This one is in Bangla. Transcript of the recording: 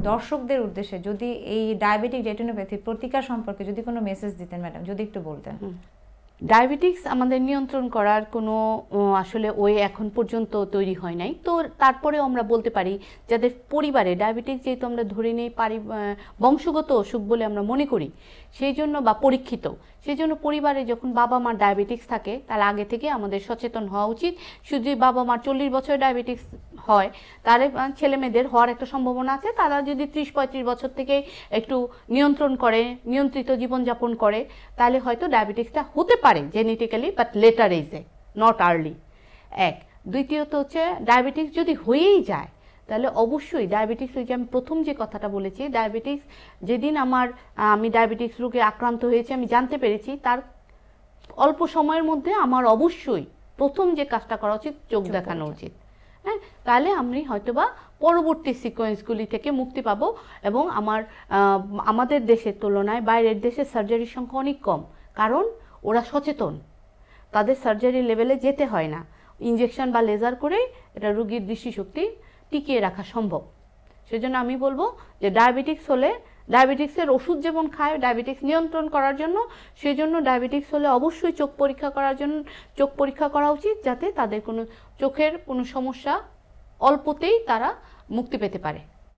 দর্শকদের উদ্দেশ্যে যদি এই ডায়াবেটিক রেটিনোপ্যাথি প্রতিকার সম্পর্কে যদি কোনো মেসেজ দিতেন ম্যাডাম, যদি একটু বলতেন। ডায়াবেটিক্স আমাদের নিয়ন্ত্রণ করার কোনো আসলে ওয়ে এখন পর্যন্ত তৈরি হয় নাই। তো তারপরেও আমরা বলতে পারি যাদের পরিবারে ডায়াবেটিস, যেহেতু আমরা ধরে নেই বংশগত অসুখ বলে আমরা মনে করি, সেই জন্য বা পরীক্ষিত, সেই জন্য পরিবারে যখন বাবা মার ডায়াবেটিক্স থাকে তার আগে থেকে আমাদের সচেতন হওয়া উচিত। শুধু বাবা মার 40 বছর ডায়াবেটিক্স হয়, তার ছেলে মেয়েদের হওয়ার একটা সম্ভাবনা আছে। তারা যদি 30-35 বছর থেকে একটু নিয়ন্ত্রণ করে, নিয়ন্ত্রিত জীবনযাপন করে, তাহলে হয়তো ডায়াবেটিক্সটা হতে পারে genetically, but later age, not early. এক। দ্বিতীয়ত হচ্ছে ডায়াবেটিক্স যদি হয়েই যায় তাহলে অবশ্যই ডায়াবেটিক্স, ওই যে আমি প্রথম যে কথাটা বলেছি, ডায়াবেটিক্স যেদিন আমি ডায়াবেটিক্স রোগে আক্রান্ত হয়েছি আমি জানতে পেরেছি, তার অল্প সময়ের মধ্যে আমার অবশ্যই প্রথম যে কাজটা করা উচিত চোখ দেখানো উচিত। হ্যাঁ, তাহলে আমি হয়তোবা পরবর্তী সিকোয়েন্সগুলি থেকে মুক্তি পাবো। এবং আমাদের দেশের তুলনায় বাইরের দেশে সার্জারির সংখ্যা অনেক কম, কারণ ওরা সচেতন, তাদের সার্জারি লেভেলে যেতে হয় না, ইনজেকশন বা লেজার করেই এটা রোগীর দৃষ্টিশক্তি টিকিয়ে রাখা সম্ভব। সেজন্য আমি বলবো যে ডায়াবেটিক্স হলে, ডায়াবেটিক্সের ওষুধ যেমন খায় ডায়াবেটিক্স নিয়ন্ত্রণ করার জন্য, সেজন্য ডায়াবেটিক্স হলে অবশ্যই চোখ পরীক্ষা করা উচিত, যাতে তাদের কোনো চোখের কোনো সমস্যা অল্পতেই তারা মুক্তি পেতে পারে।